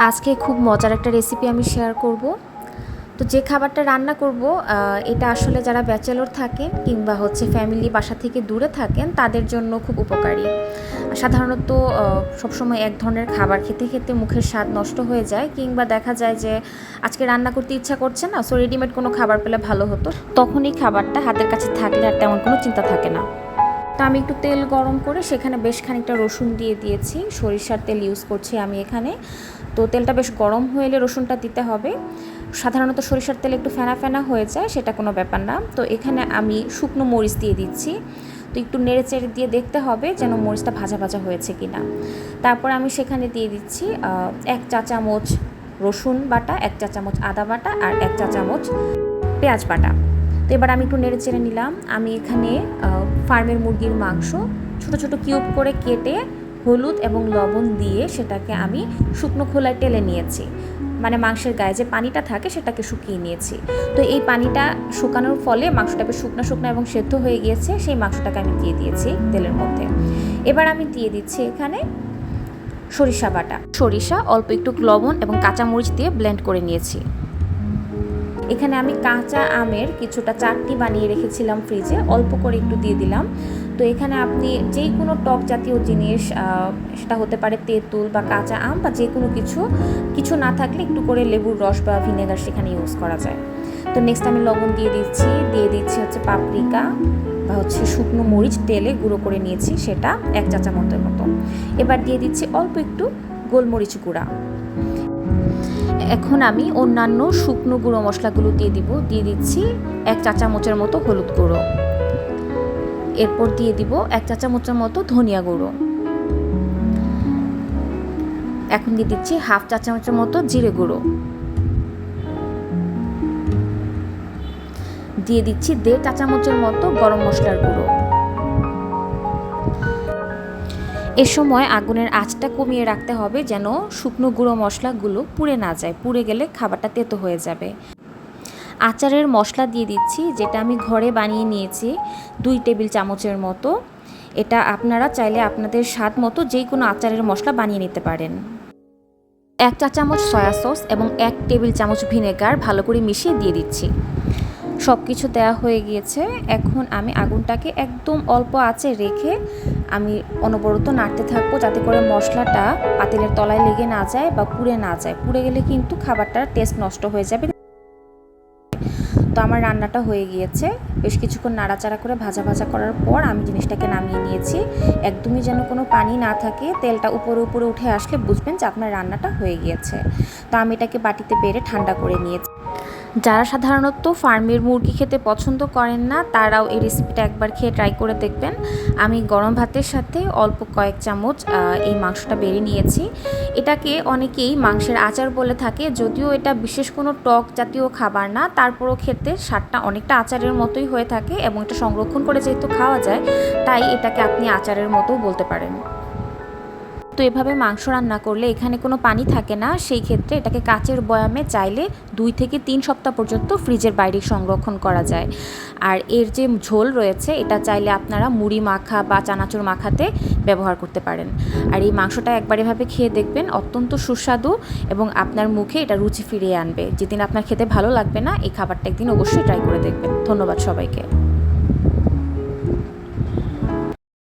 আজকে খুব মজার একটা রেসিপি আমি শেয়ার করব। তো যে খাবারটা রান্না করব এটা আসলে যারা ব্যাচেলর থাকেন কিংবা ফ্যামিলি বাসা থেকে দূরে থাকেন তাদের জন্য খুব উপকারী। সাধারণত সবসময় এক ধরনের খাবার খেতে খেতে মুখের স্বাদ নষ্ট হয়ে যায়, কিংবা দেখা যায় যে আজকে রান্না করতে ইচ্ছা করছে না, সো রেডিমেড কোনো খাবার পেলে ভালো হতো। তখন এই খাবারটা হাতের কাছে থাকলে আর তেমন কোনো চিন্তা থাকে না। তো আমি একটু তেল গরম করে সেখানে বেশ খানিকটা রসুন দিয়ে দিয়েছি। সরিষার তেল ইউজ করছি আমি এখানে। তো তেলটা বেশ গরম হয়ে এলে রসুনটা দিতে হবে। সাধারণত সরিষার তেল একটু ফেনা ফেনা হয়ে যায়, সেটা কোনো ব্যাপার না। তো এখানে আমি শুকনো মরিচ দিয়ে দিচ্ছি। তো একটু নেড়ে চেড়ে দিয়ে দেখতে হবে যেন মরিচটা ভাজা ভাজা হয়েছে কি না। তারপর আমি সেখানে দিয়ে দিচ্ছি 1 চা চামচ রসুন বাটা, 1 চা চামচ আদা বাটা আর 1 চা চামচ পেঁয়াজ বাটা। তো এবার আমি একটু নেড়ে চেড়ে নিলাম। আমি এখানে ফার্মের মুরগির মাংস ছোট ছোট কিউব করে কেটে হলুদ এবং লবণ দিয়ে সেটাকে আমি শুকনো খোলায় টেলে নিয়েছি। মানে মাংসের গায়ে যে পানিটা থাকে সেটাকে শুকিয়ে নিয়েছি। তো এই পানিটা শুকানোর ফলে মাংসটাকে শুকনো শুকনো এবং সেদ্ধ হয়ে গিয়েছে। সেই মাংসটাকে আমি দিয়ে দিয়েছি তেলের মধ্যে। এবার আমি দিয়ে দিচ্ছি এখানে সরিষা বাটা। সরিষা অল্প একটু লবণ এবং কাঁচামরিচ দিয়ে ব্লেন্ড করে নিয়েছি। এখানে আমি কাঁচা আমের কিছুটা চাটনি বানিয়ে রেখেছিলাম ফ্রিজে, অল্প করে একটু দিয়ে দিলাম। তো এখানে আপনি যে কোনো টক জাতীয় জিনিস, সেটা হতে পারে তেঁতুল বা কাঁচা আম বা যে কোনো কিছু না থাকলে একটু করে লেবুর রস বা ভিনেগার সেখানে ইউজ করা যায়। তো নেক্সট আমি লবণ দিয়ে দিচ্ছি পাপরিকা বা শুকনো মরিচ তেলে গুঁড়ো করে নিয়েছি, সেটা 1 চা চামচের মতো। এবার দিয়ে দিচ্ছি অল্প একটু গোলমরিচ গুঁড়া। এখন আমি অন্যান্য শুকনো গুঁড়ো মশলাগুলো দিয়ে দিচ্ছি 1 চা চামচের মতো হলুদ গুঁড়ো। এরপর দিয়ে দিব 1 চা চামচের মতো ধনিয়া গুঁড়ো। এখন দিয়ে দিচ্ছি 1/2 চা চামচের মতো জিরে গুঁড়ো। দিয়ে দিচ্ছি 1.5 চা চামচের মতো গরম মশলার গুঁড়ো। এ সময় আগুনের আঁচটা কমিয়ে রাখতে হবে যেন শুকনো গুঁড়ো মশলাগুলো পুড়ে না যায়। পুড়ে গেলে খাবারটা তেতো হয়ে যাবে। আচারের মশলা দিয়ে দিচ্ছি, যেটা আমি ঘরে বানিয়ে নিয়েছি 2 টেবিল চামচের মতো। এটা আপনারা চাইলে আপনাদের স্বাদ মতো যে কোনো আচারের মশলা বানিয়ে নিতে পারেন। 1 চা চামচ সয়া সস এবং 1 টেবিল চামচ ভিনেগার ভালো করে মিশিয়ে দিয়ে দিচ্ছি। সব কিছু দেওয়া হয়ে গিয়েছে। এখন আমি আগুনটাকে একদম অল্প আঁচে রেখে আমি অনবরত নাড়তে থাকবো, যাতে করে মশলাটা পাতিলের তলায় লেগে না যায় বা পুড়ে না যায়। পুড়ে গেলে কিন্তু খাবারটার টেস্ট নষ্ট হয়ে যাবে। তো আমার রান্নাটা হয়ে গিয়েছে। বেশ কিছুক্ষণ নাড়াচাড়া করে ভাজা ভাজা করার পর আমি জিনিসটাকে নামিয়ে নিয়েছি। একদমই যেন কোনো পানি না থাকে, তেলটা উপরে উপরে উঠে আসলে বুঝবেন যে আপনার রান্নাটা হয়ে গিয়েছে। তো আমি এটাকে বাটিতে বেড়ে ঠান্ডা করে নিয়েছি। যারা সাধারণত ফার্মের মুরগি খেতে পছন্দ করেন না, তারাও এই রেসিপিটা একবার খেয়ে ট্রাই করে দেখবেন। আমি গরম ভাতের সাথে অল্প কয়েক চামচ এই মাংসটা বেড়ে নিয়েছি। এটাকে অনেকেই মাংসের আচার বলে থাকে, যদিও এটা বিশেষ কোনো টক জাতীয় খাবার না, তারপরও খেতে স্বাদটা অনেকটা আচারের মতোই হয়ে থাকে এবং এটা সংরক্ষণ করে যেহেতু খাওয়া যায়, তাই এটাকে আপনি আচারের মতো বলতে পারেন। তো এভাবে মাংস রান্না করলে এখানে কোনো পানি থাকে না। সেই ক্ষেত্রে এটাকে কাচের বয়ামে চাইলে 2 থেকে 3 সপ্তাহ পর্যন্ত ফ্রিজের বাইরে সংরক্ষণ করা যায়। আর এর যে ঝোল রয়েছে, এটা চাইলে আপনারা মুড়ি মাখা বা চানাচুর মাখাতে ব্যবহার করতে পারেন। আর এই মাংসটা একবার এভাবে খেয়ে দেখবেন, অত্যন্ত সুস্বাদু এবং আপনার মুখে এটা রুচি ফিরিয়ে আনবে। যেদিন আপনার খেতে ভালো লাগবে না, এই খাবারটা একদিন অবশ্যই ট্রাই করে দেখবেন। ধন্যবাদ সবাইকে।